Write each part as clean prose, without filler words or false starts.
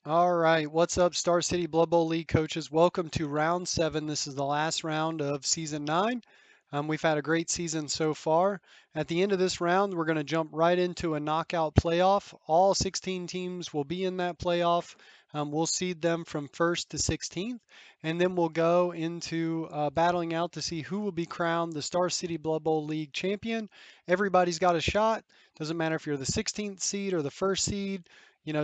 All right, what's up, Star City Blood Bowl League coaches? Welcome to round 7. This is the last round of season 9. We've had a great season so far. At the end of this round, we're going to jump right into a knockout playoff. All 16 teams will be in that playoff. We'll seed them from 1st to 16th, and then we'll go into battling out to see who will be crowned the Star City Blood Bowl League champion. Everybody's got a shot. Doesn't matter if you're the 16th seed or the first seed.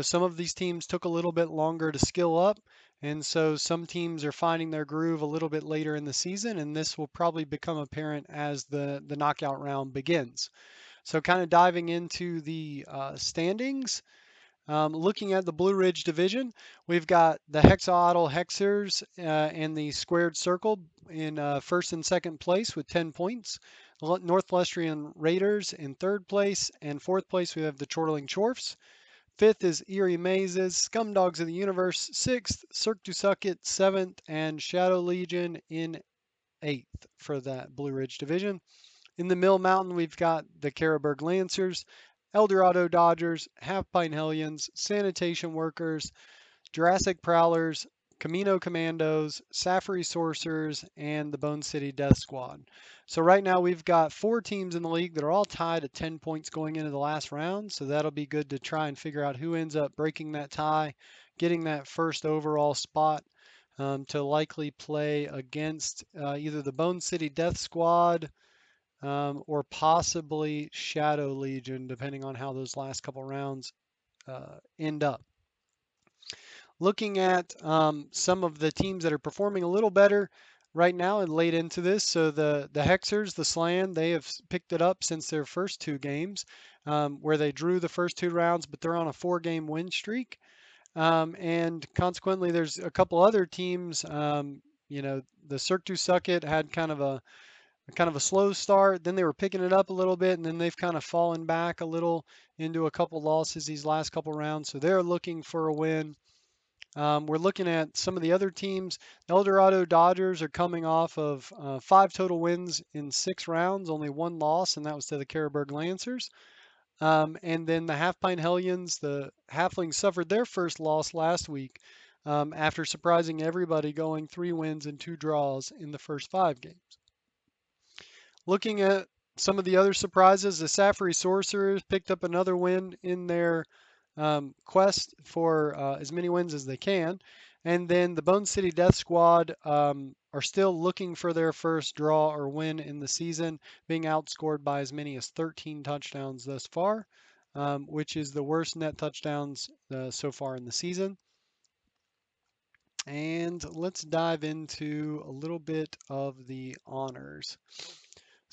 Some of these teams took a little bit longer to skill up, and so some teams are finding their groove a little bit later in the season, and this will probably become apparent as the knockout round begins. So, kind of diving into the standings, looking at the Blue Ridge division, we've got the Hexaodal Hexers and the Squared Circle in first and second place with 10 points. Northwestrian Raiders in third place, and fourth place we have the Chortling Chorfs. Fifth is Eerie Mazes, Scumdogs of the Universe. Sixth, Cirque du Sucket. Seventh, and Shadow Legion in eighth for that Blue Ridge division. In the Mill Mountain, we've got the Caraburg Lancers, Eldorado Dodgers, Half Pine Hellions, Sanitation Workers, Jurassic Prowlers, Camino Commandos, Safari Sorcerers, and the Bone City Death Squad. So right now we've got 4 teams in the league that are all tied at 10 points going into the last round. So that'll be good to try and figure out who ends up breaking that tie, getting that first overall spot to likely play against either the Bone City Death Squad or possibly Shadow Legion, depending on how those last couple rounds end up. Looking at some of the teams that are performing a little better right now and late into this. So the Hexers, the Slan, they have picked it up since their first 2 games, where they drew the first 2 rounds, but they're on a 4-game win streak. And consequently, there's a couple other teams. The Cirque du Sucket had kind of a slow start. Then they were picking it up a little bit, and then they've kind of fallen back a little into a couple losses these last couple rounds. So they're looking for a win. We're looking at some of the other teams. Eldorado Dodgers are coming off of 5 total wins in 6 rounds, only 1 loss, and that was to the Caraburg Lancers. And then the Half Pine Hellions, the Halflings suffered their first loss last week after surprising everybody, going 3 wins and 2 draws in the first 5 games. Looking at some of the other surprises, the Safari Sorcerers picked up another win in their quest for as many wins as they can. And then the Bone City Death Squad are still looking for their first draw or win in the season, being outscored by as many as 13 touchdowns thus far, which is the worst net touchdowns so far in the season. And let's dive into a little bit of the honors.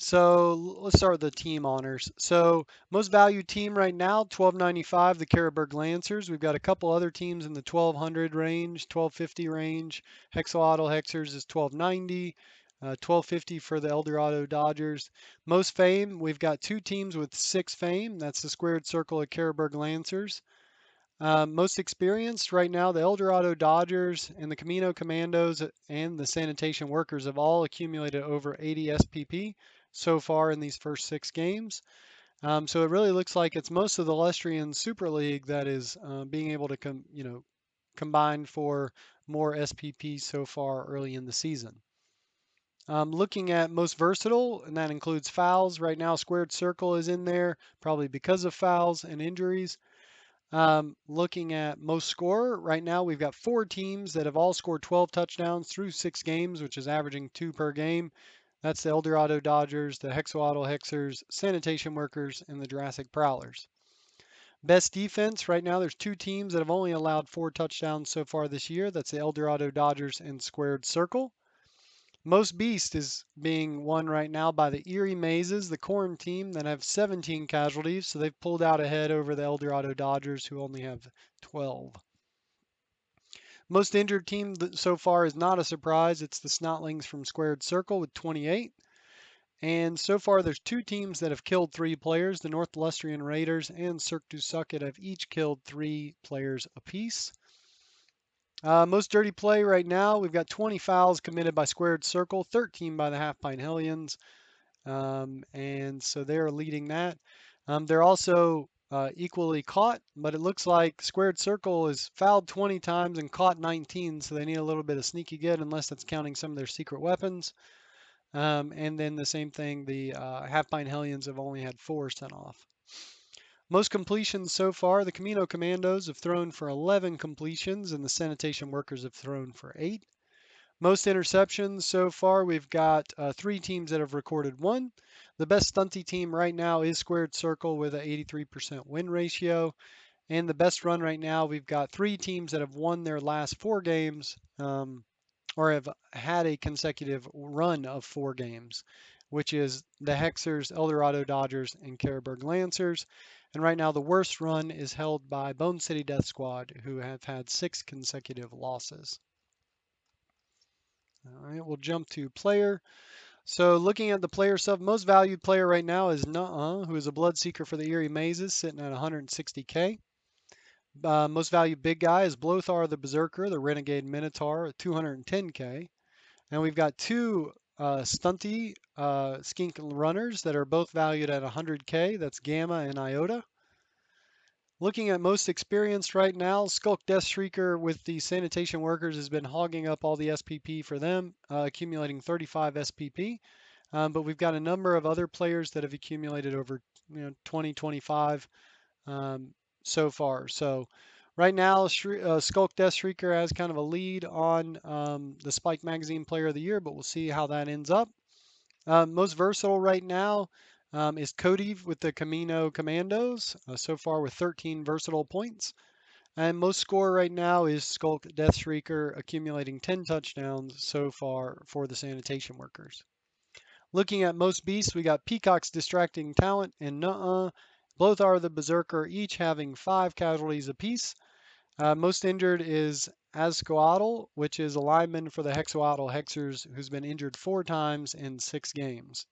So let's start with the team honors. So most valued team right now, 1295, the Caraburg Lancers. We've got a couple other teams in the 1200 range, 1250 range. Hexaodal Hexers is 1290, 1250 for the Eldorado Dodgers. Most fame, we've got 2 teams with 6 fame. That's the Squared Circle of Caraburg Lancers. Most experienced right now, the Eldorado Dodgers and the Camino Commandos and the Sanitation Workers have all accumulated over 80 SPP so far in these first 6 games. So it really looks like it's most of the Lustrian Super League that is being able to combine for more SPP so far early in the season. Looking at most versatile, and that includes fouls. Right now, Squared Circle is in there, probably because of fouls and injuries. Looking at most scorer, right now we've got 4 teams that have all scored 12 touchdowns through 6 games, which is averaging 2 per game. That's the Eldorado Dodgers, the Hexaodal Hexers, Sanitation Workers, and the Jurassic Prowlers. Best defense, right now there's 2 teams that have only allowed 4 touchdowns so far this year. That's the Eldorado Dodgers and Squared Circle. Most beast is being won right now by the Eerie Mazes, the Corn team, that have 17 casualties, so they've pulled out ahead over the Eldorado Dodgers, who only have 12. Most injured team so far is not a surprise. It's the Snotlings from Squared Circle with 28. And so far, there's 2 teams that have killed 3 players. The North Lustrian Raiders and Cirque du Sucket have each killed 3 players apiece. Most dirty play right now, we've got 20 fouls committed by Squared Circle, 13 by the Half Pine Hellions, and so they're leading that. They're also equally caught, but it looks like Squared Circle is fouled 20 times and caught 19, so they need a little bit of sneaky good, unless that's counting some of their secret weapons. And then the same thing, the Half Pint Hellions have only had 4 sent off. Most completions so far, the Camino Commandos have thrown for 11 completions, and the Sanitation Workers have thrown for 8. Most interceptions so far, we've got 3 teams that have recorded 1. The best stunty team right now is Squared Circle with an 83% win ratio. And the best run right now, we've got 3 teams that have won their last 4 games, or have had a consecutive run of 4 games, which is the Hexers, Eldorado Dodgers, and Careburg Lancers. And right now, the worst run is held by Bone City Death Squad, who have had 6 consecutive losses. All right, we'll jump to player. So looking at the player stuff, most valued player right now is Nuh-Uh, who is a Bloodseeker for the Eerie Mazes, sitting at 160K. Most valued big guy is Blothar the Berserker, the Renegade Minotaur, at 210K. And we've got 2 stunty skink runners that are both valued at 100K. That's Gamma and Iota. Looking at most experienced right now, Skulk Death Shrieker with the Sanitation Workers has been hogging up all the SPP for them, accumulating 35 SPP. But we've got a number of other players that have accumulated over 20, 25 so far. So right now, Skulk Death Shrieker has kind of a lead on the Spike Magazine Player of the Year, but we'll see how that ends up. Most versatile right now is Cody with the Camino Commandos, so far with 13 versatile points. And most score right now is Skulk Death Shrieker, accumulating 10 touchdowns so far for the Sanitation Workers. Looking at most beasts, we got Peacock's Distracting Talent and Nuh-Uh. Blothar the Berserker, each having 5 casualties apiece. Most injured is Azcoatl, which is a lineman for the Hexoatl Hexers, who's been injured 4 times in 6 games.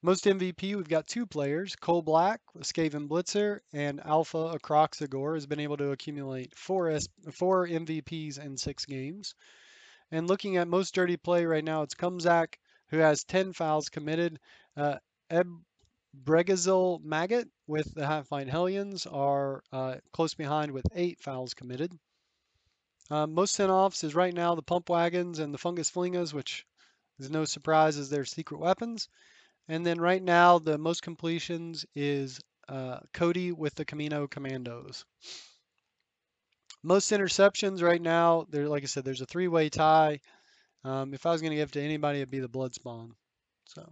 Most MVP, we've got 2 players. Cole Black, Skaven Blitzer, and Alpha Acroxagore has been able to accumulate 4 MVPs in 6 games. And looking at most dirty play right now, it's Kumzak, who has 10 fouls committed. Bregazil Maggot with the Half Pint Hellions are close behind with 8 fouls committed. Most sent-offs is right now the Pump Wagons and the Fungus Flingas, which is no surprise as their secret weapons. And then right now, the most completions is Cody with the Camino Commandos. Most interceptions right now, like I said, there's a 3-way tie. If I was going to give it to anybody, it'd be the Bloodspawn. So,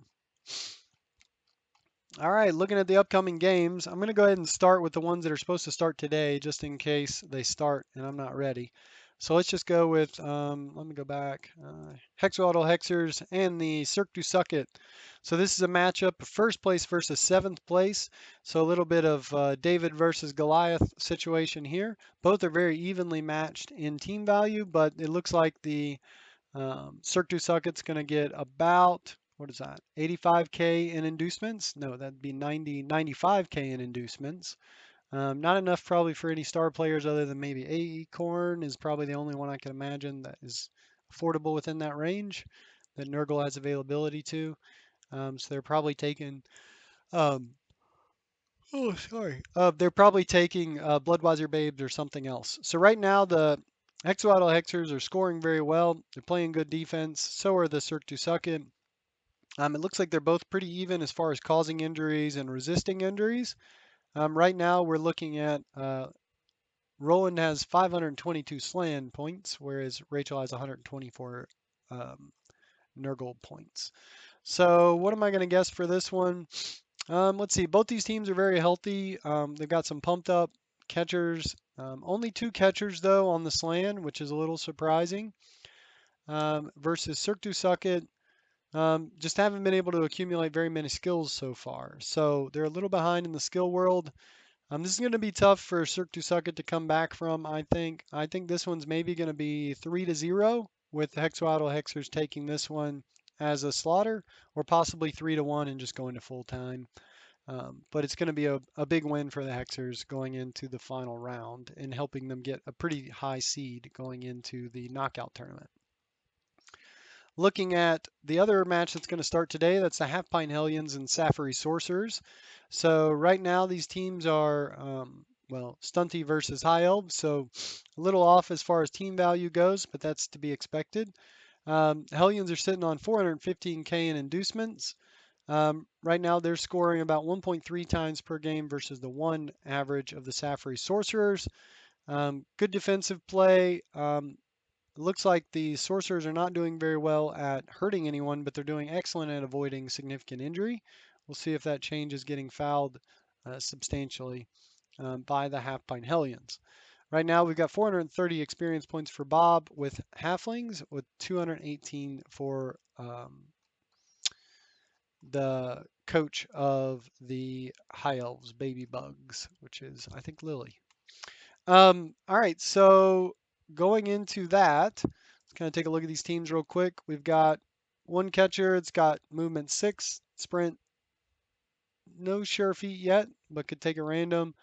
all right, looking at the upcoming games, I'm going to go ahead and start with the ones that are supposed to start today, just in case they start and I'm not ready. So let's just go with, let me go back, Hexoatl Hexers and the Cirque du Sucket. So this is a matchup of first place versus 7th place. So a little bit of David versus Goliath situation here. Both are very evenly matched in team value, but it looks like the Cirque du Sucket's going to get about, what is that, 85K in inducements? No, that'd be 95K in inducements. Not enough probably for any star players other than maybe Acorn is probably the only one I can imagine that is affordable within that range that Nurgle has availability to. So they're probably taking, they're probably taking Bloodweiser Babes or something else. So right now the Hexoatl Hexers are scoring very well. They're playing good defense. So are the Cirque du Sucket. It looks like they're both pretty even as far as causing injuries and resisting injuries. Right now we're looking at Roland has 522 Slan points, whereas Rachel has 124 Nurgle points. So what am I going to guess for this one? Let's see. Both these teams are very healthy. They've got some pumped up catchers. Only 2 catchers, though, on the Slan, which is a little surprising. Versus Cirque du Sucket. Just haven't been able to accumulate very many skills so far. So they're a little behind in the skill world. This is going to be tough for Cirque du Sucket to come back from, I think. I think this one's maybe going to be 3-0 with Hexoatl Hexers taking this one as a slaughter, or possibly 3-1 and just going to full time. But it's going to be a big win for the Hexers going into the final round and helping them get a pretty high seed going into the knockout tournament. Looking at the other match that's going to start today, that's the Half Pint Hellions and Safari Sorcerers. So right now these teams are, well, Stunty versus High Elves, so a little off as far as team value goes, but that's to be expected. Hellions are sitting on 415K in inducements. Right now, they're scoring about 1.3 times per game versus the 1 average of the Safari Sorcerers. Good defensive play. It looks like the Sorcerers are not doing very well at hurting anyone, but they're doing excellent at avoiding significant injury. We'll see if that change is getting fouled substantially by the Half Pint Hellions. Right now, we've got 430 experience points for Bob with Halflings, with 218 for the coach of the High Elves, Baby Bugs, which is, I think, Lily. All right, so going into that, let's kind of take a look at these teams real quick. We've got one catcher, it's got movement 6, sprint, no sure feet yet, but could take a random.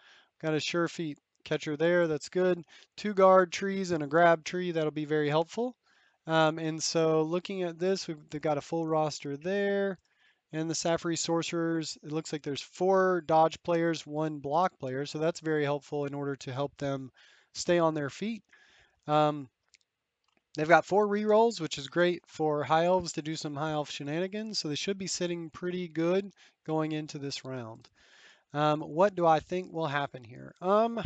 Got a sure feet catcher there, that's good. 2 guard trees and a grab tree, that'll be very helpful. And so looking at this, they've got a full roster there. And the Safari Sorcerers, it looks like there's 4 dodge players, 1 block player, so that's very helpful in order to help them stay on their feet. Um, they've got 4 rerolls, which is great for High Elves to do some High Elf shenanigans, so they should be sitting pretty good going into this round. What do I think will happen here? I'm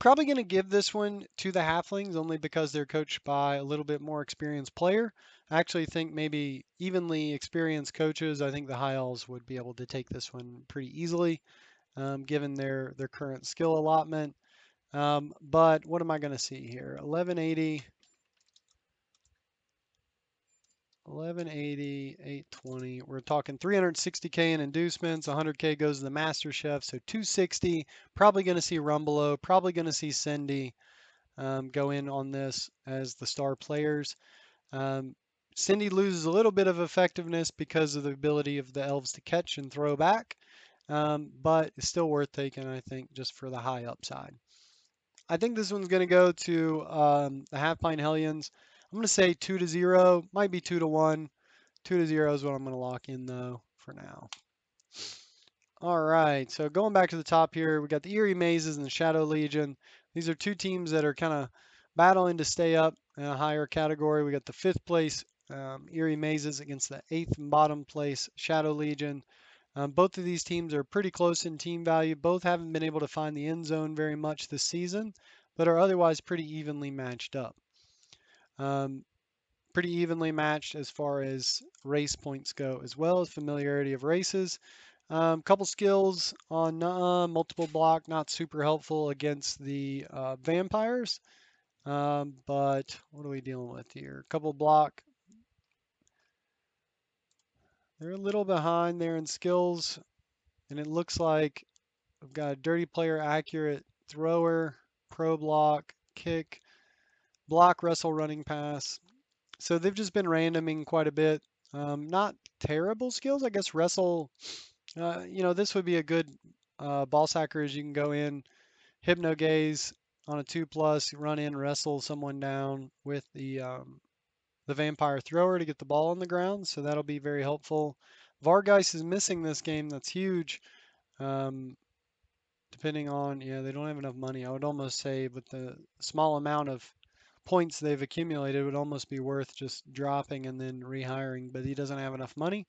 probably going to give this one to the Halflings only because they're coached by a little bit more experienced player. I actually think maybe evenly experienced coaches, I think the High Elves would be able to take this one pretty easily, given their current skill allotment. But what am I going to see here? 1180, 1180, 820. We're talking 360K in inducements, 100K goes to the Master Chef, so 260. Probably going to see Rumbelow, probably going to see Cindy. Go in on this as the star players. Cindy loses a little bit of effectiveness because of the ability of the elves to catch and throw back, but it's still worth taking, I think, just for the high upside. I think this one's going to go to the Half Pint Hellions. I'm going to say 2-0, might be 2-1. 2-0 is what I'm going to lock in, though, for now. All right, so going back to the top here, we got the Erie Mazes and the Shadow Legion. These are 2 teams that are kind of battling to stay up in a higher category. We got the 5th place Erie Mazes against the 8th and bottom place Shadow Legion. Both of these teams are pretty close in team value. Both haven't been able to find the end zone very much this season, but are otherwise pretty evenly matched up. Pretty evenly matched as far as race points go, as well as familiarity of races. Couple skills on multiple block, not super helpful against the vampires. But what are we dealing with here? Couple block. They're a little behind there in skills, and it looks like I've got a dirty player, accurate thrower, pro block, kick, block, wrestle, running, pass. So they've just been randoming quite a bit. Not terrible skills, I guess. Wrestle. This would be a good ball sacker as you can go in, hypno gaze on a 2+, run in, wrestle someone down with the vampire thrower to get the ball on the ground. So that'll be very helpful. Vargeist is missing this game. That's huge. Depending on, yeah, they don't have enough money. I would almost say with the small amount of points they've accumulated, it would almost be worth just dropping and then rehiring, but he doesn't have enough money.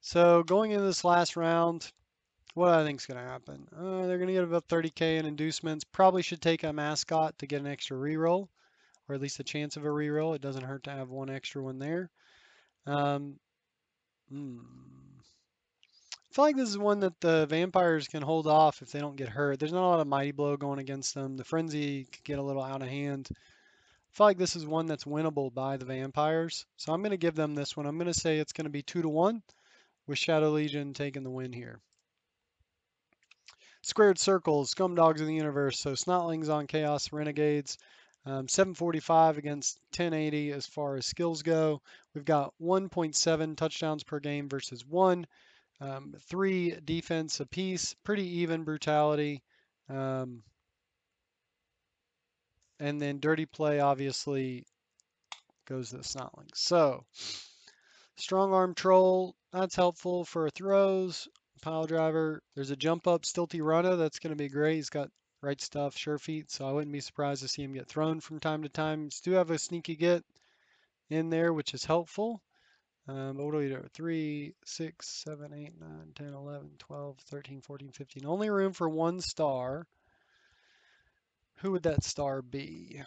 So going into this last round, what I think is going to happen? They're going to get about 30K in inducements. Probably should take a mascot to get an extra reroll, or at least a chance of a reroll. It doesn't hurt to have one extra one there. Um, hmm. I feel like this is one that the vampires can hold off if they don't get hurt. There's not a lot of mighty blow going against them. The frenzy could get a little out of hand. I feel like this is one that's winnable by the vampires. So I'm going to give them this one. I'm going to say it's going to be 2-1 with Shadow Legion taking the win here. Squared circles, scum dogs of the universe. So Snotlings on Chaos Renegades. 745 against 1080 as far as skills go. We've got 1.7 touchdowns per game versus 1. 3 defense apiece. Pretty even brutality. And then dirty play, obviously, goes to the Snotlings. So, strong arm troll, that's helpful for throws. Pile driver, there's a jump up Stilty Runner, that's going to be great. He's got right stuff, sure feet, so I wouldn't be surprised to see him get thrown from time to time. Still have a sneaky get in there, which is helpful. But what do we do? 3, 6, 7, 8, 9, 10, 11, 12, 13, 14, 15. Only room for one star. Who would that star be?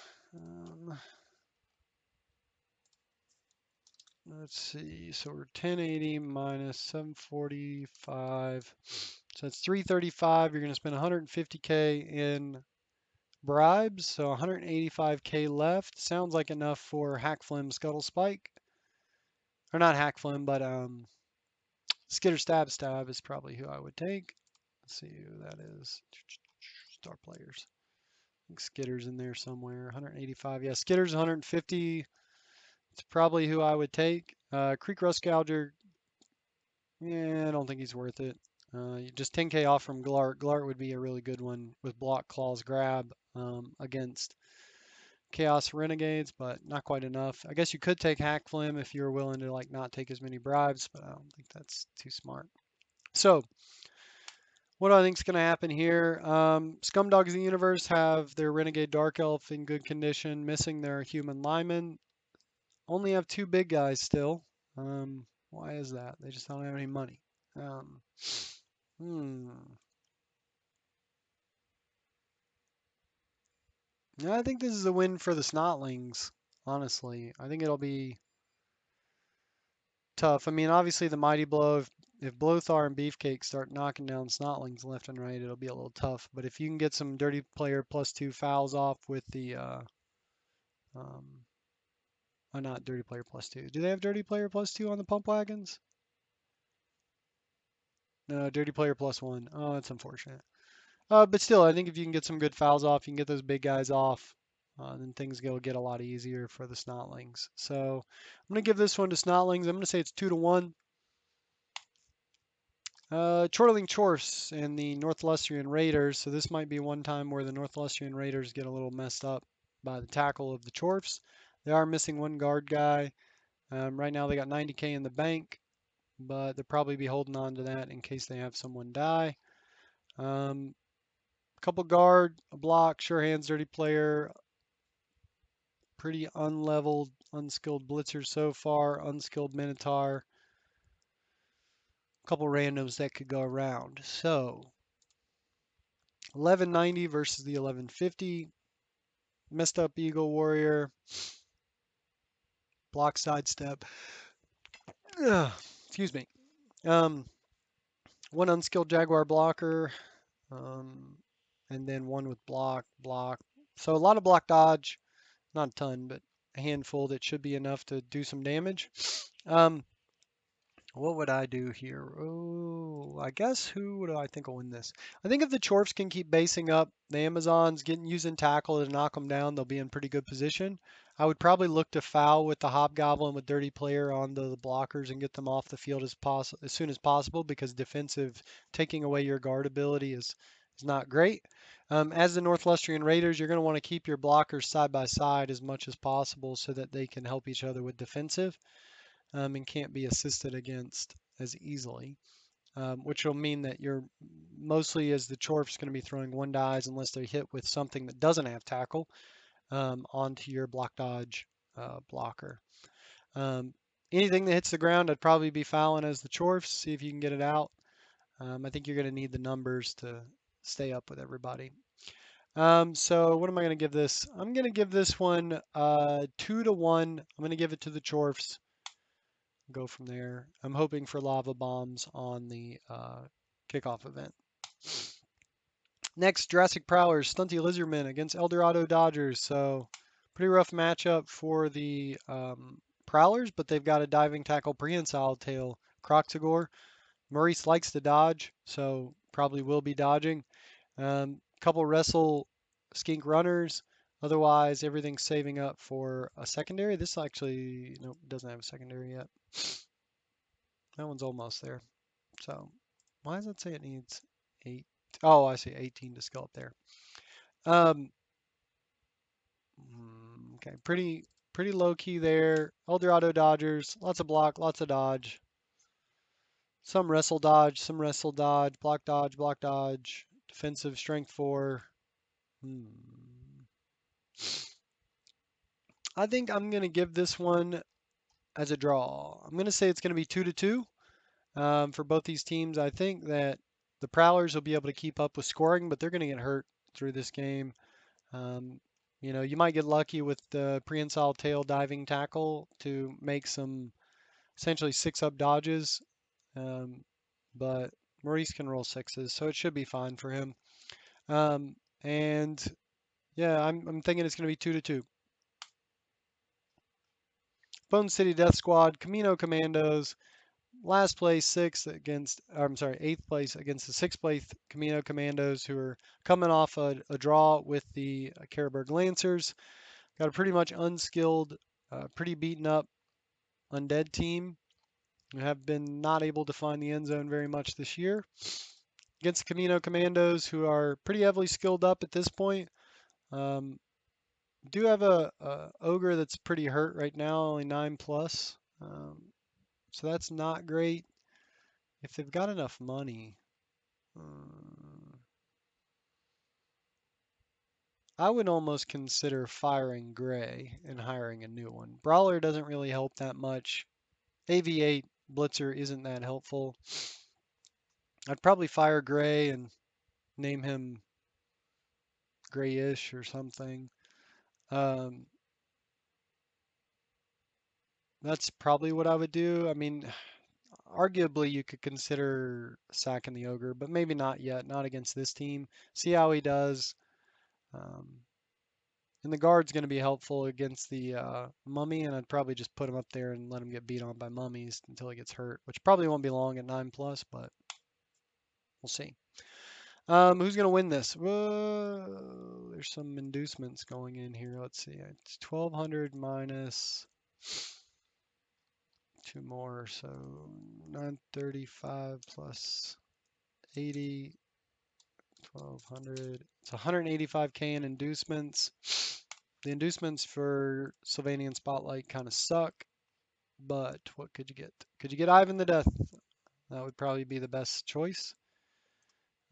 Let's see. So we're 1080 minus 745. So it's 335. You're going to spend 150K in bribes. So 185K left. Sounds like enough for Hackflim Scuttle Spike. Or not Hackflim, but Skitter Stab is probably who I would take. Let's see who that is. Star players. I think Skitter's in there somewhere. 185. Yeah, Skitter's 150. It's probably who I would take. Creek Rust Gouger. Yeah, I don't think he's worth it. Just 10K off from Glart. Glart would be a really good one with Block Claws Grab against Chaos Renegades, but not quite enough. I guess you could take Hackflim if you're willing to like not take as many bribes, but I don't think that's too smart. So what do I think is going to happen here? Scumdogs of the Universe have their Renegade Dark Elf in good condition, missing their human lineman. Only have two big guys still. Why is that? They just don't have any money. Um, hmm. Yeah, I think this is a win for the Snotlings, honestly. I think it'll be tough. I mean, obviously the Mighty Blow, if Blothar and Beefcake start knocking down Snotlings left and right, it'll be a little tough. But if you can get some Dirty Player +2 fouls off with the, um, not Dirty Player +2. Do they have Dirty Player +2 on the Pump Wagons? No, Dirty Player +1. Oh, that's unfortunate. But still, I think if you can get some good fouls off, you can get those big guys off, then things will get a lot easier for the Snotlings. So I'm going to give this one to Snotlings. I'm going to say it's 2-1. Chortling Chorfs and the Northlustrian Raiders. So this might be one time where the Northlustrian Raiders get a little messed up by the tackle of the Chorfs. They are missing one guard guy. Right now they got 90K in the bank, but they'll probably be holding on to that in case they have someone die. Couple guard, a block, sure hands, dirty player, pretty unleveled, unskilled blitzer so far, unskilled minotaur, a couple randoms that could go around. So 1190 versus the 1150. Messed up Eagle Warrior, block sidestep. Excuse me. One unskilled Jaguar blocker, and then one with block, block. So a lot of block dodge, not a ton, but a handful that should be enough to do some damage. What would I do here? Oh, I guess who would I think will win this? I think if the Chorfs can keep basing up, the Amazons using tackle to knock them down, they'll be in pretty good position. I would probably look to foul with the Hobgoblin with Dirty Player on the blockers and get them off the field as soon as possible because defensive taking away your guard ability is not great. As the Northlustrian Raiders, you're going to want to keep your blockers side by side as much as possible so that they can help each other with defensive. And can't be assisted against as easily, which will mean that you're mostly as the Chorf's going to be throwing one dies unless they're hit with something that doesn't have tackle onto your block dodge blocker. Anything that hits the ground, I'd probably be fouling as the Chorfs, see if you can get it out. I think you're going to need the numbers to stay up with everybody. So what am I going to give this? I'm going to give this one 2-1. I'm going to give it to the Chorfs. Go from there. I'm hoping for lava bombs on the kickoff event. Next, Jurassic Prowlers, Stunty Lizardmen against Eldorado Dodgers. So pretty rough matchup for the Prowlers, but they've got a diving tackle prehensile tail Croctagore. Maurice likes to dodge, so probably will be dodging. Couple wrestle skink runners. Otherwise, everything's saving up for a secondary. This actually, nope, doesn't have a secondary yet. That one's almost there. So why does it say it needs 8? Oh, I see 18 to skill up there. Okay, pretty pretty low key there. Eldorado Dodgers, lots of block, lots of dodge. Some wrestle dodge, block dodge. Defensive strength 4. Hmm. I think I'm going to give this one as a draw. I'm going to say it's going to be 2-2 for both these teams. I think that the Prowlers will be able to keep up with scoring, but they're going to get hurt through this game. Um, you might get lucky with the prehensile tail diving tackle to make some essentially 6-up dodges, um, but Maurice can roll 6s, so it should be fine for him. And yeah, I'm thinking it's going to be 2-2. Bone City Death Squad, Camino Commandos, last place eighth place against the sixth place Camino Commandos, who are coming off a draw with the Carroburg Lancers. Got a pretty much unskilled, pretty beaten up undead team who have been not able to find the end zone very much this year. Against the Camino Commandos, who are pretty heavily skilled up at this point. Um, do have a ogre that's pretty hurt right now, only 9 plus. So that's not great. If they've got enough money, I would almost consider firing Gray and hiring a new one. Brawler doesn't really help that much. AV8 Blitzer isn't that helpful. I'd probably fire Gray and name him Grayish or something. Um, that's probably what I would do. I mean, arguably you could consider sacking the ogre, but maybe not yet, not against this team. See how he does. Um, and the guard's going to be helpful against the mummy, and I'd probably just put him up there and let him get beat on by mummies until he gets hurt, which probably won't be long at 9 plus, but we'll see. Who's going to win this? Whoa, there's some inducements going in here. Let's see. It's 1200 minus 2 more, so 935 plus 80, 1200. It's 185K in inducements. The inducements for Sylvanian Spotlight kind of suck, but what could you get? Could you get Ivan the Death? That would probably be the best choice.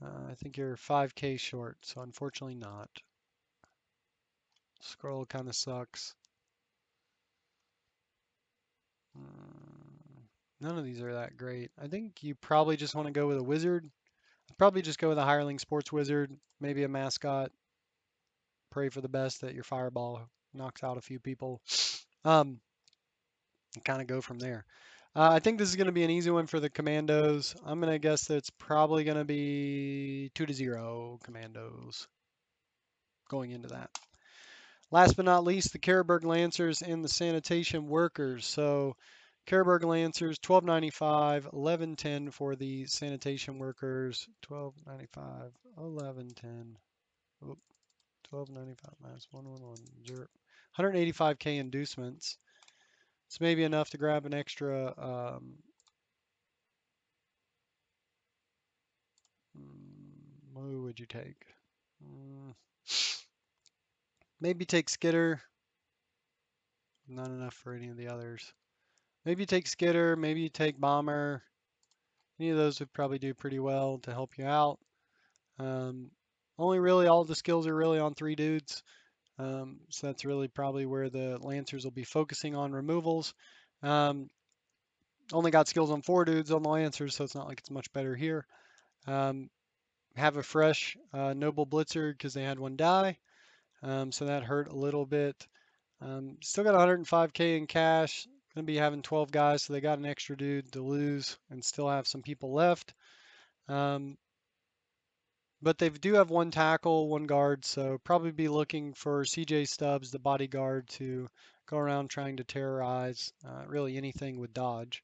I think you're 5K short, so unfortunately not. Scroll kind of sucks. None of these are that great. I think you probably just want to go with a wizard. I'd probably just go with a hireling sports wizard, maybe a mascot. Pray for the best that your fireball knocks out a few people. And kind of go from there. I think this is going to be an easy one for the Commandos. I'm going to guess that it's probably going to be 2-0 Commandos going into that. Last but not least, the Carroburg Lancers and the Sanitation Workers. So Carroburg Lancers, $12.95, $11.10 for the Sanitation Workers. $12.95, $11.10. $12.95 minus 111, 185K inducements. It's maybe enough to grab an extra. Who would you take? Maybe take Skitter. Not enough for any of the others. Maybe take Skitter. Maybe you take Bomber. Any of those would probably do pretty well to help you out. Only really all the skills are really on 3 dudes. So that's really probably where the Lancers will be focusing on removals. Only got skills on 4 dudes on the Lancers, so it's not like it's much better here. Have a fresh Noble Blitzer because they had one die. So that hurt a little bit. Still got 105K in cash. Going to be having 12 guys, so they got an extra dude to lose and still have some people left. But they do have 1 tackle, 1 guard, so probably be looking for CJ Stubbs, the bodyguard, to go around trying to terrorize really anything with dodge.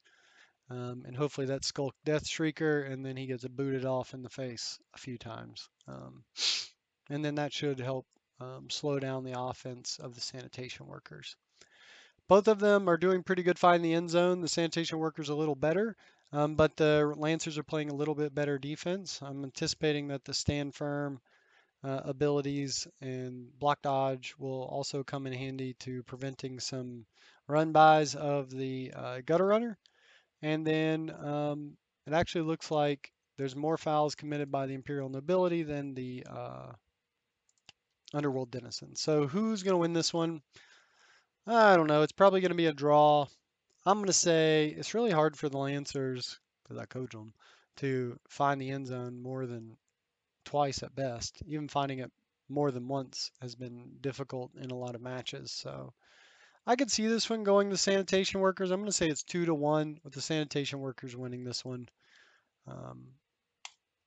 And hopefully that Skulk Death Shrieker, and then he gets booted off in the face a few times. And then that should help slow down the offense of the Sanitation Workers. Both of them are doing pretty good finding the end zone. The Sanitation Workers a little better, but the Lancers are playing a little bit better defense. I'm anticipating that the stand firm abilities, and block dodge will also come in handy to preventing some run bys of the gutter runner. And then it actually looks like there's more fouls committed by the Imperial Nobility than the Underworld Denizen. So who's going to win this one? I don't know. It's probably going to be a draw. I'm going to say it's really hard for the Lancers, because I coach them, to find the end zone more than twice at best. Even finding it more than once has been difficult in a lot of matches. So I could see this one going to sanitation workers. I'm going to say it's 2-1 with the sanitation workers winning this one. Um,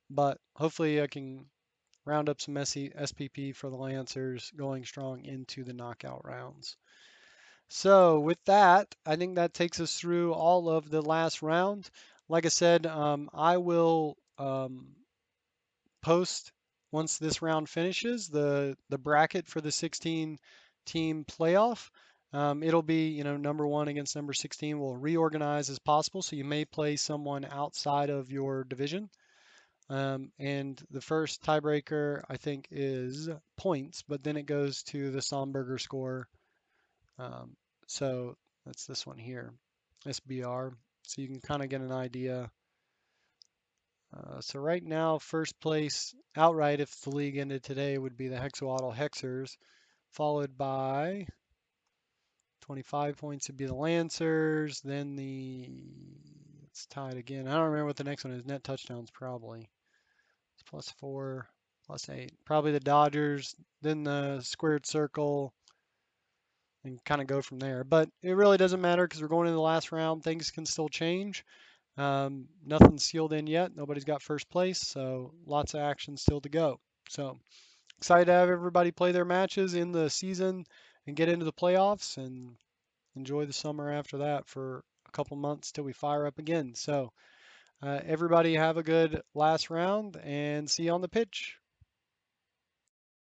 but hopefully I can round up some SPP for the Lancers going strong into the knockout rounds. So with that, I think that takes us through all of the last round. Like I said, I will post once this round finishes the bracket for the 16 team playoff. It'll be number 1 against number 16. We'll reorganize as possible, so you may play someone outside of your division. And the first tiebreaker I think is points, but then it goes to the Somberger score. Um, so that's this one here, SBR. So you can kind of get an idea. So right now, first place outright, if the league ended today, would be the Hexawaddle Hexers, followed by 25 points would be the Lancers. Then it's tied again. I don't remember what the next one is. Net touchdowns probably. It's +4, +8. Probably the Dodgers. Then the squared circle, and kind of go from there. But it really doesn't matter because we're going into the last round. Things can still change. Nothing's sealed in yet. Nobody's got first place, so lots of action still to go. So excited to have everybody play their matches in the season and get into the playoffs and enjoy the summer after that for a couple months till we fire up again. So everybody have a good last round and see you on the pitch.